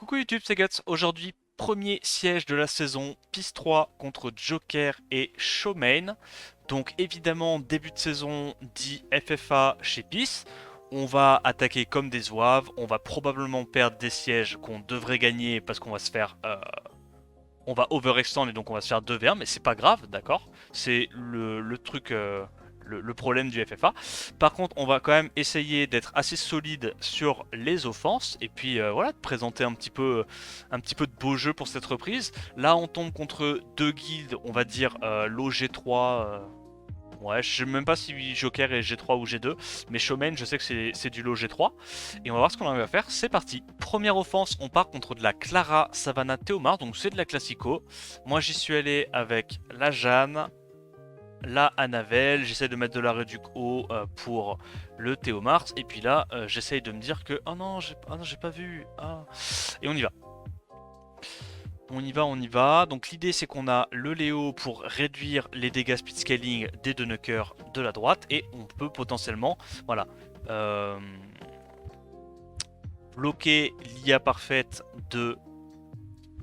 Coucou YouTube, c'est Guts. Aujourd'hui, premier siège de la saison, PIS 3 contre Joker et Showmain. Donc évidemment, début de saison dit FFA chez PIS. On va attaquer comme des zouaves, on va probablement perdre des sièges qu'on devrait gagner parce qu'on va se faire... on va overextend et donc on va se faire 2v1, mais c'est pas grave, d'accord. C'est le truc... le problème du FFA. Par contre, on va quand même essayer d'être assez solide sur les offenses et puis voilà, de présenter un petit peu de beau jeu pour cette reprise. Là, on tombe contre deux guildes, on va dire l'OG3. Ouais, je sais même pas si Joker est G3 ou G2, mais Showman, je sais que c'est du lot G3. Et on va voir ce qu'on arrive à faire, c'est parti. Première offense, on part contre de la Clara Savannah Théomar, donc c'est de la classico. Moi, j'y suis allé avec la Jeanne, la Annabelle, j'essaie de mettre de la réduc haut pour le Théomars, et puis là, j'essaye de me dire que... Oh non, j'ai pas vu. Ah. Et on y va. On y va, on y va. Donc l'idée c'est qu'on a le Léo pour réduire les dégâts speed scaling des deux knockers de la droite, et on peut potentiellement, voilà, bloquer l'IA parfaite de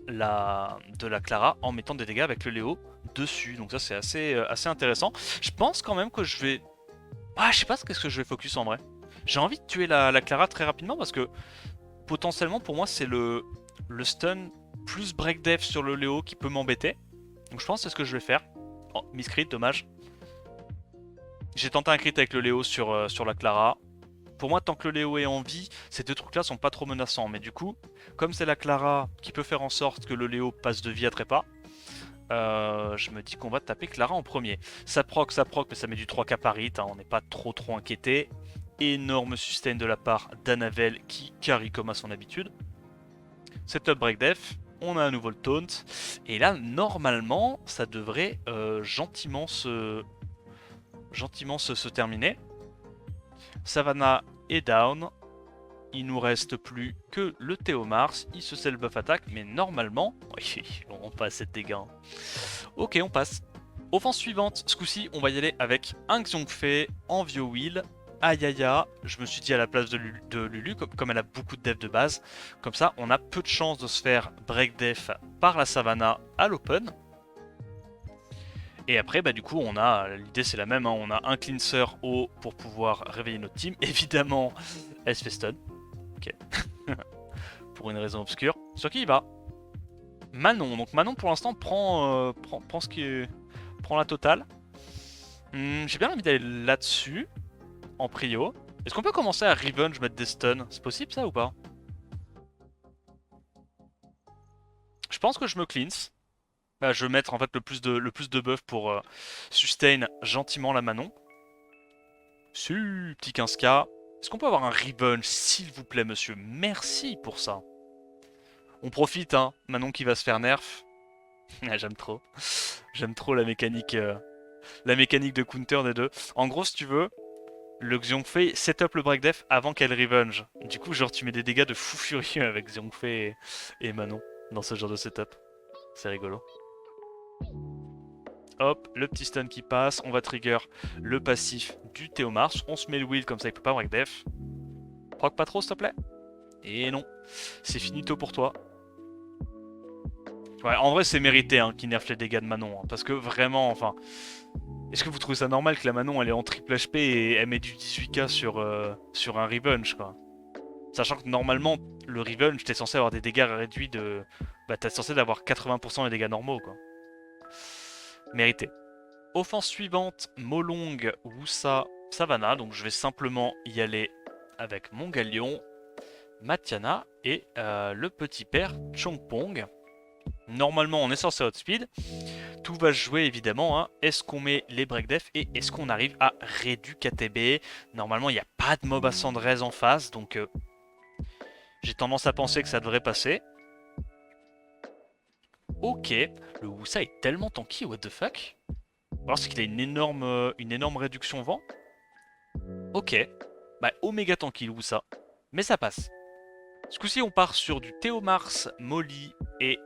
la Clara en mettant des dégâts avec le Léo dessus. Donc ça c'est assez intéressant. Je pense quand même que je vais... Ah, je sais pas ce que je vais focus en vrai. J'ai envie de tuer la Clara très rapidement parce que potentiellement pour moi c'est le stun plus break def sur le Léo qui peut m'embêter. Donc je pense que c'est ce que je vais faire. Oh, miscrit, dommage. J'ai tenté un crit avec le Léo sur la Clara. Pour moi, tant que le Léo est en vie, ces deux trucs là sont pas trop menaçants. Mais du coup, comme c'est la Clara qui peut faire en sorte que le Léo passe de vie à trépas, je me dis qu'on va taper Clara en premier. Ça proc, mais ça met du 3k par hit, hein, on n'est pas trop inquiété. Énorme sustain de la part d'Annabelle qui carry comme à son habitude. Setup break def, on a à nouveau le taunt. Et là, normalement, ça devrait gentiment se terminer. Savannah est down. Il nous reste plus que le Théomars. Il se sait le buff attaque, mais normalement... Oui, on passe cette dégâts. Ok, on passe. Offense suivante. Ce coup-ci, on va y aller avec un Xiongfei en Vio-Wheel. Aïe aïe aïe, je me suis dit à la place de Lulu, comme elle a beaucoup de def de base, comme ça on a peu de chances de se faire break def par la Savannah à l'open. Et après, bah, du coup, on a, l'idée c'est la même, hein, on a un cleanser haut pour pouvoir réveiller notre team. Évidemment, elle se fait stun. Ok. Pour une raison obscure. Sur qui il va? Manon. Donc Manon pour l'instant prend ce qui est... prend la totale. J'ai bien envie d'aller là-dessus, en prio. Est-ce qu'on peut commencer à revenge mettre des stuns? C'est possible ça ou pas? Je pense que je me cleanse. Bah, je vais mettre en fait le plus de buff pour sustain gentiment la Manon. Petit 15k. Est-ce qu'on peut avoir un revenge s'il vous plaît monsieur? Merci pour ça. On profite hein, Manon qui va se faire nerf. Ah, j'aime trop. J'aime trop la mécanique de counter des deux. En gros si tu veux, le Xiongfei set up le break def avant qu'elle revenge. Du coup genre tu mets des dégâts de fou furieux avec Xiongfei et Manon dans ce genre de setup. C'est rigolo. Hop, le petit stun qui passe, on va trigger le passif du Théomars. On se met le wheel comme ça il peut pas break def. Proc pas trop s'il te plaît. Et non, c'est finito pour toi. Ouais, en vrai c'est mérité hein, qu'il nerf les dégâts de Manon. Hein, parce que vraiment, enfin... Est-ce que vous trouvez ça normal que la Manon elle est en triple HP et elle met du 18k sur un revenge quoi? Sachant que normalement, le revenge t'es censé avoir des dégâts réduits de... Bah t'es censé d'avoir 80% des dégâts normaux quoi. Mérité. Offense suivante, Molong, Wusa, Savannah. Donc je vais simplement y aller avec mon Galion, Matiana et le petit père Chongpong. Normalement on est censé outspeed. Tout va se jouer évidemment. Hein. Est-ce qu'on met les break def et est-ce qu'on arrive à rédu KTB? Normalement il n'y a pas de mob à Cendrez en face. Donc j'ai tendance à penser que ça devrait passer. Ok, le Wusa est tellement tanky, what the fuck? Alors c'est qu'il a une énorme réduction vent. Ok, bah oméga tanky le Wusa, mais ça passe. Ce coup-ci on part sur du Théomars, Molly et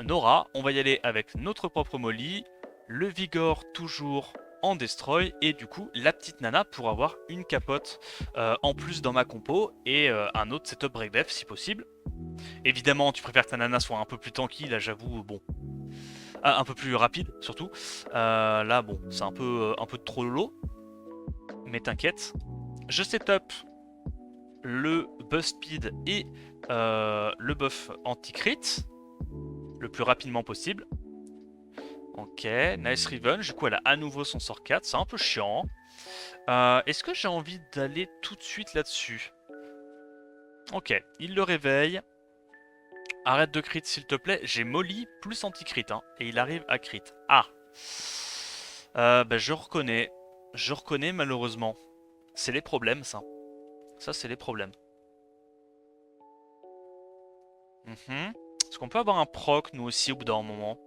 Nora. On va y aller avec notre propre Molly, le Vigor toujours en destroy et du coup la petite nana pour avoir une capote en plus dans ma compo et un autre setup break def si possible. Évidemment tu préfères que ta nana soit un peu plus tanky, là j'avoue bon. Un peu plus rapide surtout. Là bon c'est un peu trop lolo. Mais t'inquiète. Je setup le buff speed et le buff anti-crit le plus rapidement possible. Ok, nice revenge. Du coup, elle a à nouveau son sort 4. C'est un peu chiant. Est-ce que j'ai envie d'aller tout de suite là-dessus? Ok, il le réveille. Arrête de crit s'il te plaît. J'ai Molly plus anti-crit. Hein, et il arrive à crit. Ah bah, je reconnais. Je reconnais malheureusement. C'est les problèmes, ça. Ça, c'est les problèmes. Est-ce qu'on peut avoir un proc, nous aussi, au bout d'un moment?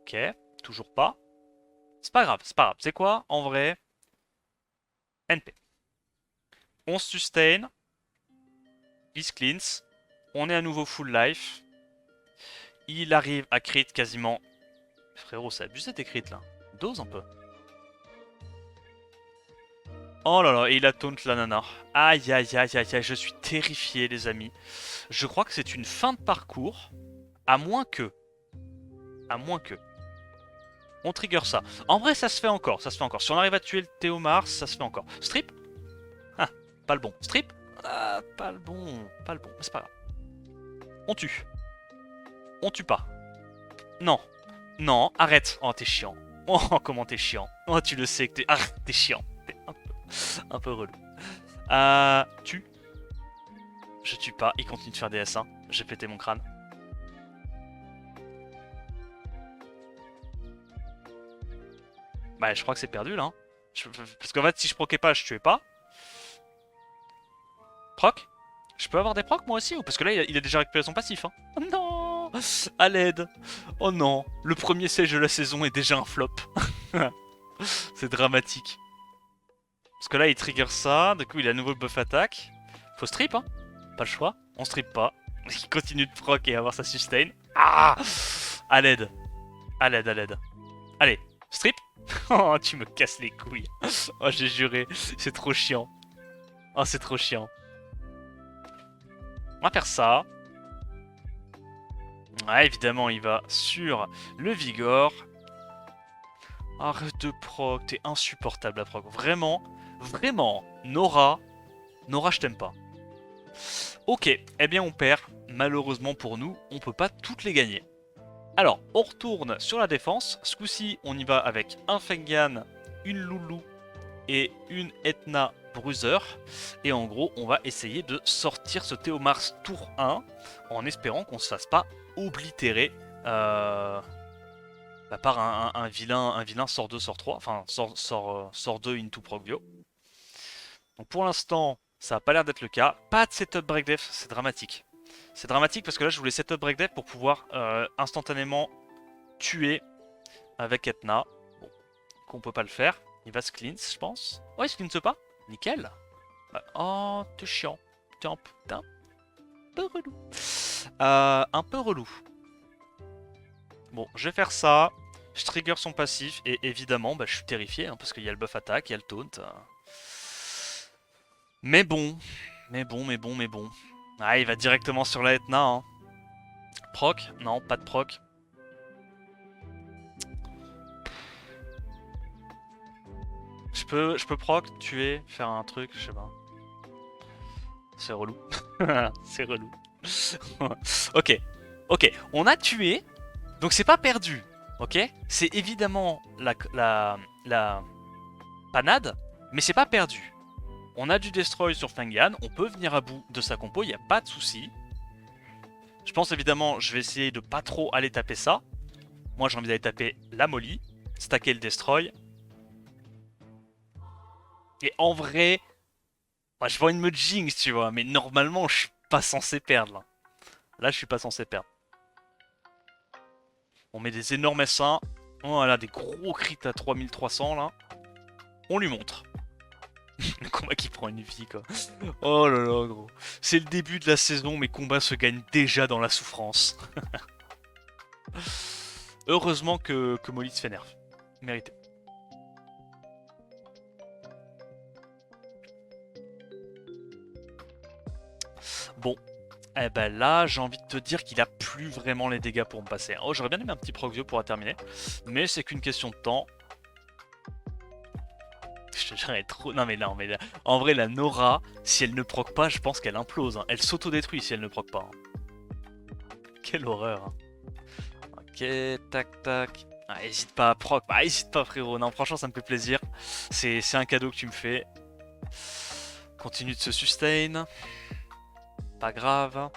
Ok, toujours pas. C'est pas grave, c'est pas grave. C'est quoi, en vrai? NP. On se sustain. Il se cleanse. On est à nouveau full life. Il arrive à crit quasiment. Frérot, c'est abusé tes crits là. Dose un peu. Oh là là, et il a taunt la nana. Aïe aïe aïe aïe aïe, je suis terrifié les amis. Je crois que c'est une fin de parcours. À moins que. À moins que. On trigger ça. En vrai, ça se fait encore, ça se fait encore. Si on arrive à tuer le Théomars, ça se fait encore. Strip? Ah, pas le bon. Strip? Ah, pas le bon. Pas le bon, mais c'est pas grave. On tue. On tue pas. Non. Non, arrête. Oh, t'es chiant. Oh, comment t'es chiant. Oh, tu le sais que t'es... Ah, t'es chiant. T'es un peu relou. Tue. Je tue pas. Il continue de faire des S1. J'ai pété mon crâne. Bah, je crois que c'est perdu, là. Hein. Parce qu'en fait, si je proquais pas, je tuais pas. Proc? Je peux avoir des procs, moi aussi? Ou parce que là, il a déjà récupéré son passif, hein. Oh non! À l'aide! Oh non! Le premier siège de la saison est déjà un flop. C'est dramatique. Parce que là, il trigger ça. Du coup, il a à nouveau le buff attaque. Faut strip, hein. Pas le choix. On strip pas. Il continue de proc et avoir sa sustain. Ah! À l'aide. À l'aide, à l'aide. Allez, strip. Oh, tu me casses les couilles. Oh, j'ai juré. C'est trop chiant. Oh, c'est trop chiant. On va faire ça. Ouais, évidemment, il va sur le Vigor. Arrête de proc, t'es insupportable à proc. Vraiment, vraiment, Nora, je t'aime pas. Ok, eh bien on perd. Malheureusement pour nous, on peut pas toutes les gagner. Alors, on retourne sur la défense. Ce coup-ci, on y va avec un Fengan, une Loulou et une Etna Bruiser. Et en gros, on va essayer de sortir ce Théomars tour 1 en espérant qu'on se fasse pas oblitérer par un vilain sort 2, sort 3, enfin sort 2 into Progbio. Donc pour l'instant, ça n'a pas l'air d'être le cas. Pas de setup break def, c'est dramatique. C'est dramatique parce que là, je voulais setup break def pour pouvoir instantanément tuer avec Etna. Bon, qu'on peut pas le faire. Il va se cleanse, je pense. Ouais, il se cleanse pas. Nickel. Oh, t'es chiant. T'es un peu relou. Un peu relou. Bon, je vais faire ça. Je trigger son passif et évidemment, bah, je suis terrifié hein, parce qu'il y a le buff attaque, il y a le taunt. Mais bon, mais bon. Ah, il va directement sur la Etna. Hein. Proc? Non, pas de proc. Je peux proc, tuer, faire un truc, je sais pas. C'est relou. C'est relou. Ok, on a tué, donc c'est pas perdu. Ok? C'est évidemment la panade, mais c'est pas perdu. On a du destroy sur Fengan, on peut venir à bout de sa compo, il n'y a pas de souci. Je pense évidemment, je vais essayer de pas trop aller taper ça. Moi j'ai envie d'aller taper la Molly, stacker le destroy. Et en vrai, moi, je vois une me jinx, tu vois, mais normalement je suis pas censé perdre là. Là je suis pas censé perdre. On met des énormes S1. Voilà, des gros crits à 3300 là. On lui montre. Le combat qui prend une vie quoi. Oh là là gros. C'est le début de la saison, mes combats se gagnent déjà dans la souffrance. Heureusement que Molly se fait nerf. Mérité. Bon, eh ben là, j'ai envie de te dire qu'il a plus vraiment les dégâts pour me passer. Oh, j'aurais bien aimé un petit Proxio pour terminer, mais c'est qu'une question de temps. Je te dirais trop... Non mais là, en vrai la Nora, si elle ne proc pas, je pense qu'elle implose, hein. Elle s'auto-détruit si elle ne proc pas, hein. Quelle horreur, hein. Ok, tac tac. Ah, hésite pas à proc, bah hésite pas frérot, non franchement ça me fait plaisir. C'est un cadeau que tu me fais. Continue de se sustain. Pas grave.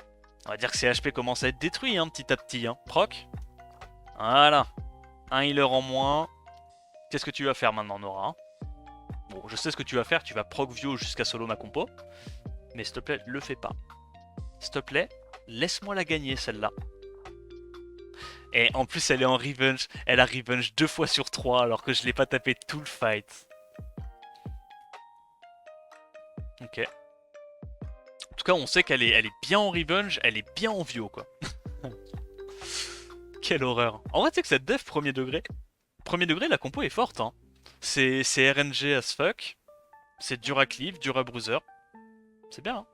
On va dire que ses HP commencent à être détruits, hein, petit à petit, hein. Proc. Voilà. Un healer en moins. Qu'est-ce que tu vas faire maintenant Nora, hein? Bon, je sais ce que tu vas faire, tu vas proc Vio jusqu'à solo ma compo. Mais s'il te plaît, le fais pas. S'il te plaît, laisse-moi la gagner celle-là. Et en plus, elle est en revenge. Elle a revenge 2 fois sur 3 alors que je l'ai pas tapé tout le fight. Ok. En tout cas, on sait elle est bien en revenge, elle est bien en Vio quoi. Quelle horreur. En vrai, tu sais que cette def premier degré, la compo est forte, hein. C'est RNG as fuck. C'est dur à cleave, dur à bruiser. C'est bien, hein.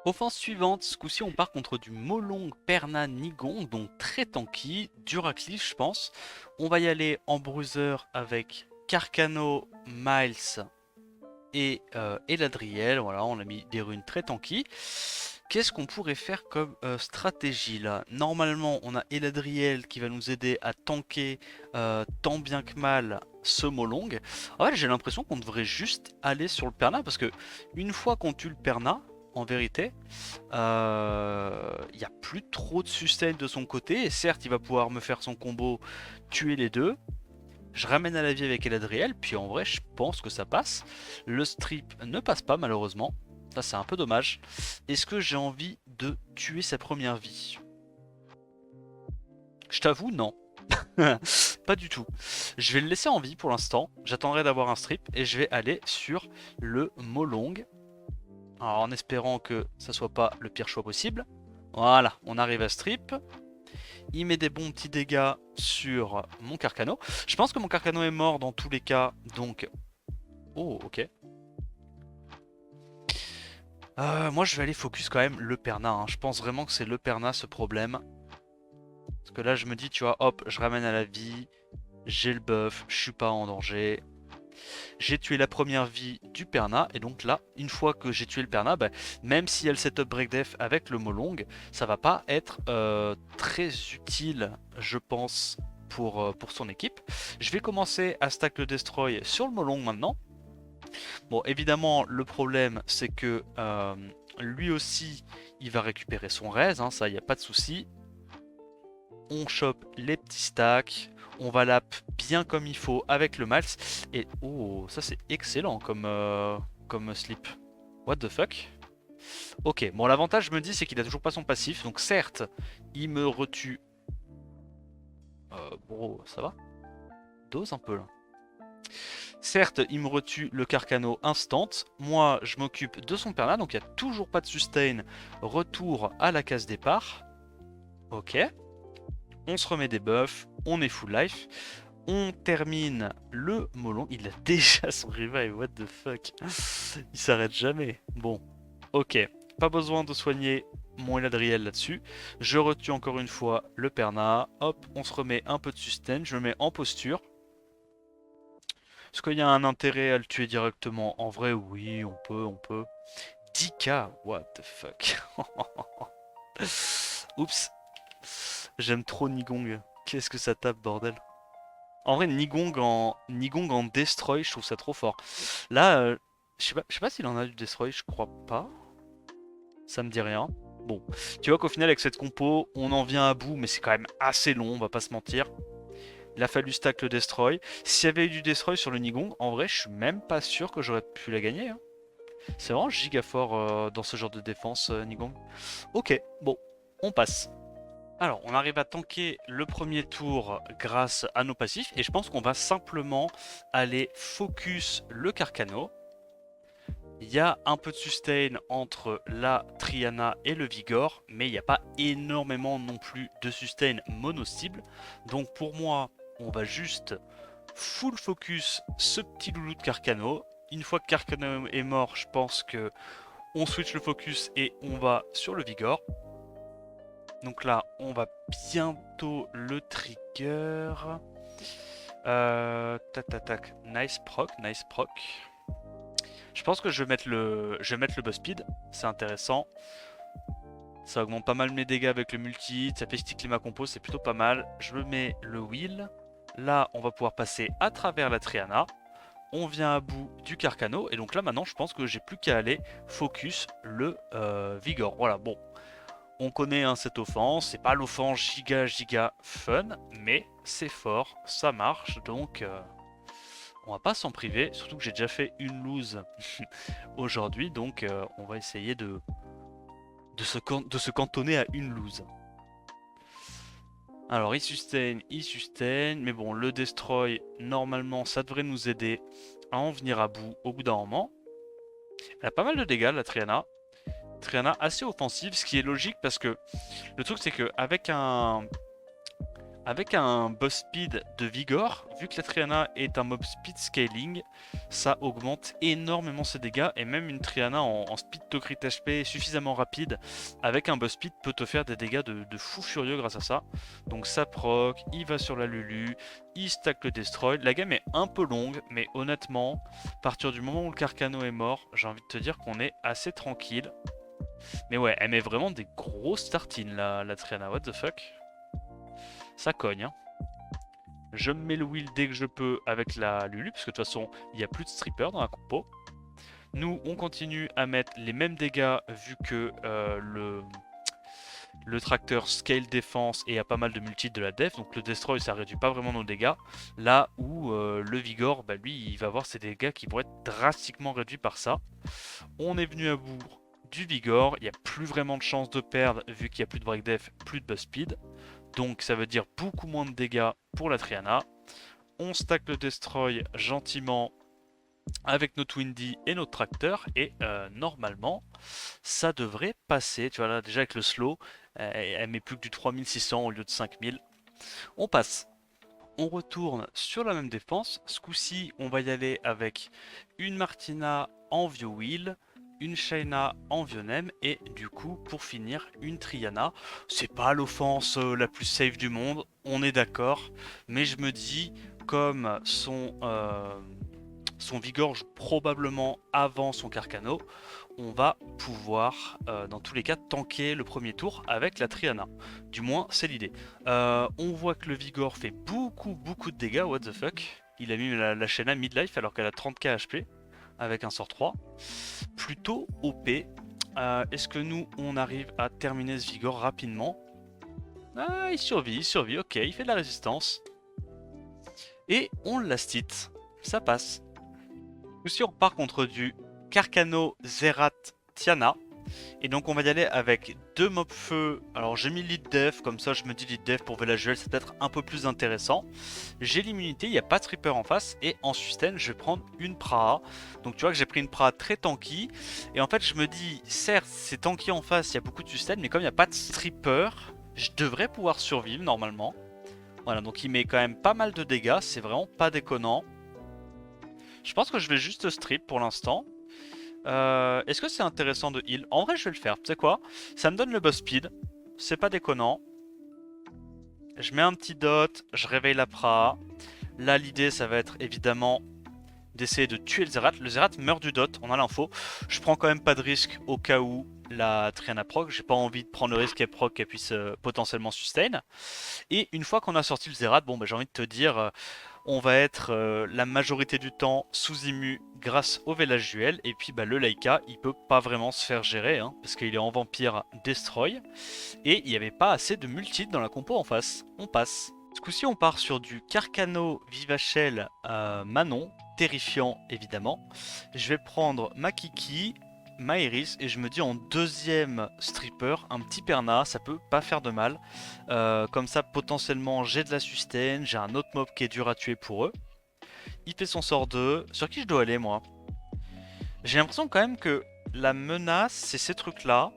Offense suivante, ce coup-ci on part contre du Molong Perna Nigong, donc très tanky, dur à cleave je pense. On va y aller en bruiser avec Carcano, Miles et Eladriel, voilà on a mis des runes très tanky. Qu'est-ce qu'on pourrait faire comme stratégie là? Normalement on a Eladriel qui va nous aider à tanker tant bien que mal ce Molong. En fait j'ai l'impression qu'on devrait juste aller sur le Perna parce que une fois qu'on tue le Perna, en vérité, il n'y a plus trop de sustain de son côté. Et certes, il va pouvoir me faire son combo, tuer les deux. Je ramène à la vie avec Eladriel. Puis en vrai, je pense que ça passe. Le strip ne passe pas, malheureusement. Ça, c'est un peu dommage. Est-ce que j'ai envie de tuer sa première vie? Je t'avoue, non. Pas du tout. Je vais le laisser en vie pour l'instant. J'attendrai d'avoir un strip. Et je vais aller sur le Molong. Alors en espérant que ça soit pas le pire choix possible. Voilà, on arrive à strip. Il met des bons petits dégâts sur mon Carcano. Je pense que mon Carcano est mort dans tous les cas, donc... Oh, ok. Moi je vais aller focus quand même le Perna, hein. Je pense vraiment que c'est le Perna ce problème. Parce que là je me dis, tu vois, hop, je ramène à la vie. J'ai le buff, je suis pas en danger. J'ai tué la première vie du Perna, et donc là, une fois que j'ai tué le Perna, bah, même s'il y a le setup breakdef avec le Molong, ça va pas être très utile, je pense, pour son équipe. Je vais commencer à stack le Destroy sur le Molong maintenant. Bon, évidemment, le problème, c'est que lui aussi, il va récupérer son raise, hein, ça, il n'y a pas de souci. On chope les petits stacks, on va lap bien comme il faut avec le Miles. Et oh, ça c'est excellent comme slip. What the fuck? Ok, bon l'avantage je me dis c'est qu'il a toujours pas son passif. Donc certes, il me retue. Bro, ça va? Dose un peu là. Certes, il me retue le Carcano instant. Moi, je m'occupe de son perna. Donc il n'y a toujours pas de sustain. Retour à la case départ. Ok. On se remet des buffs, on est full life. On termine le Molong. Il a déjà son revive, what the fuck. Il s'arrête jamais. Bon, ok. Pas besoin de soigner mon Eladriel là-dessus. Je retue encore une fois le Perna. Hop, on se remet un peu de sustain. Je me mets en posture. Est-ce qu'il y a un intérêt à le tuer directement? En vrai, oui, on peut. 10k, what the fuck. Oups. J'aime trop Nigong. Qu'est-ce que ça tape, bordel. En vrai, Nigong en Destroy, je trouve ça trop fort. Là, je sais pas s'il en a du Destroy, je crois pas. Ça me dit rien. Bon, tu vois qu'au final, avec cette compo, on en vient à bout, mais c'est quand même assez long, on va pas se mentir. Il a fallu stack le Destroy. S'il y avait eu du Destroy sur le Nigong, en vrai, je suis même pas sûr que j'aurais pu la gagner, hein. C'est vraiment giga fort dans ce genre de défense, Nigong. Ok, bon, on passe. Alors, on arrive à tanker le premier tour grâce à nos passifs. Et je pense qu'on va simplement aller focus le Carcano. Il y a un peu de sustain entre la Triana et le Vigor. Mais il n'y a pas énormément non plus de sustain mono-cible. Donc pour moi, on va juste full focus ce petit loulou de Carcano. Une fois que Carcano est mort, je pense que On switch le focus et on va sur le Vigor. Donc là, on va bientôt le trigger. Tac tac tac. Nice proc, nice proc. Je pense que je vais mettre le buzz speed. C'est intéressant. Ça augmente pas mal mes dégâts avec le multi. Ça fait sticker ma compo, c'est plutôt pas mal. Je me mets le wheel. Là, on va pouvoir passer à travers la Triana. On vient à bout du Carcano. Et donc là, maintenant, je pense que j'ai plus qu'à aller focus le Vigor. Voilà, bon. On connaît hein, cette offense. C'est pas l'offense giga fun. Mais c'est fort. Ça marche. Donc, on va pas s'en priver. Surtout que j'ai déjà fait une lose aujourd'hui. Donc, on va essayer de se cantonner à une lose. Alors, il sustain. Mais bon, le destroy, normalement, ça devrait nous aider à en venir à bout au bout d'un moment. Elle a pas mal de dégâts, la Triana. Triana assez offensive, ce qui est logique parce que le truc, c'est qu'avec un boss speed de Vigor, vu que la Triana est un mob speed scaling, ça augmente énormément ses dégâts. Et même une Triana en speed to crit HP suffisamment rapide, avec un boss speed, peut te faire des dégâts de fou furieux grâce à ça. Donc ça proc, il va sur la Lulu, il stack le Destroy. La game est un peu longue, mais honnêtement, à partir du moment où le Carcano est mort, j'ai envie de te dire qu'on est assez tranquille. Mais ouais, elle met vraiment des grosses tartines la Triana, what the fuck. Ça cogne, hein. Je me mets le wheel dès que je peux avec la Lulu, parce que de toute façon, il n'y a plus de stripper dans la compo. Nous, on continue à mettre les mêmes dégâts, vu que le tracteur scale défense et a pas mal de multi de la def. Donc le destroy, ça réduit pas vraiment nos dégâts. Là où le Vigor, bah, lui, il va avoir ses dégâts qui vont être drastiquement réduits par ça. On est venu à bout du Vigor. Il n'y a plus vraiment de chance de perdre, vu qu'il n'y a plus de break def, plus de buzz speed. Donc ça veut dire beaucoup moins de dégâts pour la Triana. On stack le Destroy gentiment avec notre Windy et notre tracteur. Et normalement, ça devrait passer. Tu vois là, déjà avec le slow, elle met plus que du 3600 au lieu de 5000. On passe. On retourne sur la même défense. Ce coup-ci, on va y aller avec une Martina en vieux wheel, une Shaina en Vionem et du coup pour finir une Triana. C'est pas l'offense la plus safe du monde, on est d'accord, mais je me dis comme son Vigor joue probablement avant son Carcano, on va pouvoir dans tous les cas tanker le premier tour avec la Triana. Du moins c'est l'idée. On voit que le Vigor fait beaucoup de dégâts, what the fuck. Il a mis la Shaina midlife alors qu'elle a 30k HP avec un sort 3. Plutôt OP. Est-ce que nous, on arrive à terminer ce Vigor rapidement? Ah, il survit, ok, il fait de la résistance. Et on last hit, ça passe. Aussi, on part contre du Carcano, Zerat, Tiana. Et donc on va y aller avec deux mobs feu. Alors j'ai mis lead def, comme ça je me dis lead def pour Velajuel, c'est peut-être un peu plus intéressant. J'ai l'immunité, il n'y a pas de stripper en face. Et en sustain, je vais prendre une Praha. Donc tu vois que j'ai pris une Praha très tanky. Et en fait je me dis, certes c'est tanky en face, il y a beaucoup de sustain, mais comme il n'y a pas de stripper, je devrais pouvoir survivre normalement. Voilà, donc il met quand même pas mal de dégâts, c'est vraiment pas déconnant. Je pense que je vais juste strip pour l'instant. Est-ce que c'est intéressant de heal? En vrai je vais le faire, tu sais quoi? Ça me donne le boss speed, c'est pas déconnant. Je mets un petit dot, je réveille la Praha. Là l'idée ça va être évidemment d'essayer de tuer le Zerat. Le Zerat meurt du dot, on a l'info. Je prends quand même pas de risque au cas où la Triana proc. J'ai pas envie de prendre le risque qu'elle proc, qu'elle puisse potentiellement sustain. Et une fois qu'on a sorti le Zerat, bon bah j'ai envie de te dire... on va être la majorité du temps sous immu grâce au Velajuel. Et puis bah, le Laika, il peut pas vraiment se faire gérer, hein, parce qu'il est en vampire destroy. Et il n'y avait pas assez de multi dans la compo en face. On passe. Ce coup-ci, on part sur du Carcano Vivachel Manon. Terrifiant évidemment. Je vais prendre ma Kiki, ma Iris, et je me dis en deuxième stripper, un petit Perna, ça peut pas faire de mal. Comme ça, potentiellement, j'ai de la sustain, j'ai un autre mob qui est dur à tuer pour eux. Il fait son sort 2. Sur qui je dois aller, moi? J'ai l'impression quand même que la menace, c'est ces trucs-là.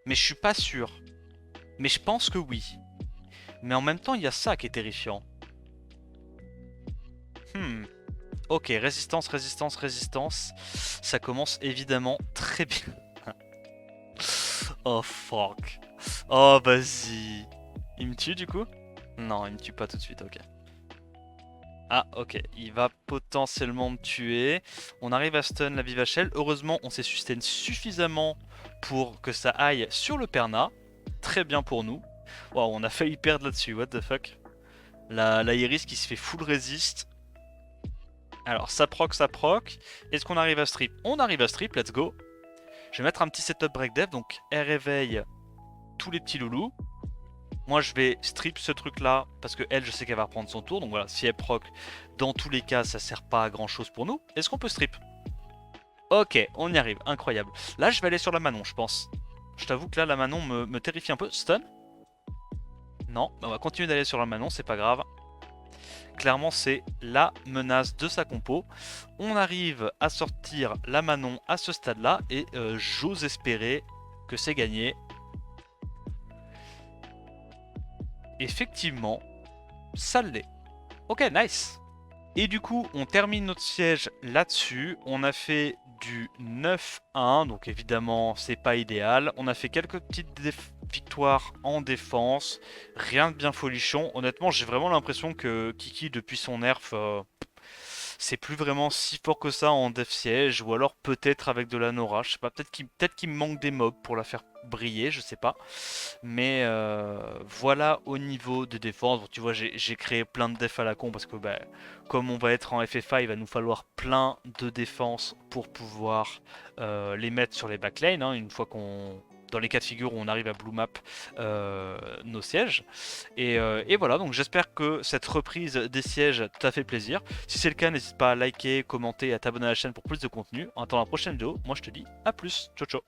Mais je suis pas sûr. Mais je pense que oui. Mais en même temps, il y a ça qui est terrifiant. Ok, résistance, résistance, résistance. Ça commence évidemment très bien. Oh fuck. Oh vas-y. Il me tue du coup? Non, il me tue pas tout de suite, ok. Ah ok, il va potentiellement me tuer. On arrive à stun la Vivachelle. Heureusement, on s'est sustain suffisamment pour que ça aille sur le Perna. Très bien pour nous. Wow, on a failli perdre là-dessus, what the fuck. La Iris qui se fait full resist. Alors ça proc, ça proc. Est-ce qu'on arrive à strip? On arrive à strip, let's go. Je vais mettre un petit setup break dev, donc elle réveille tous les petits loulous. Moi je vais strip ce truc là, parce que elle je sais qu'elle va reprendre son tour, donc voilà, si elle proc, dans tous les cas ça sert pas à grand chose pour nous. Est-ce qu'on peut strip? Ok, on y arrive, incroyable. Là je vais aller sur la Manon je pense. Je t'avoue que là la Manon me terrifie un peu. Stun? Non, on va continuer d'aller sur la Manon, c'est pas grave. Clairement c'est la menace de sa compo. On arrive à sortir la Manon à ce stade là, et j'ose espérer que c'est gagné. Effectivement, ça l'est. Ok, nice. Et du coup, on termine notre siège là-dessus. On a fait du 9-1, donc évidemment, c'est pas idéal. On a fait quelques petites victoires en défense. Rien de bien folichon. Honnêtement, j'ai vraiment l'impression que Kiki, depuis son nerf, c'est plus vraiment si fort que ça en def siège, ou alors peut-être avec de la Nora, je sais pas, peut-être qu'il me manque des mobs pour la faire briller, je sais pas. Mais voilà au niveau des défenses. Bon, tu vois, j'ai créé plein de defs à la con parce que bah, comme on va être en FFA, il va nous falloir plein de défenses pour pouvoir les mettre sur les backlane, hein, une fois qu'on... Dans les cas de figure où on arrive à blue map nos sièges. Et voilà, donc j'espère que cette reprise des sièges t'a fait plaisir. Si c'est le cas, n'hésite pas à liker, commenter et à t'abonner à la chaîne pour plus de contenu. En attendant la prochaine vidéo, moi je te dis à plus. Ciao ciao.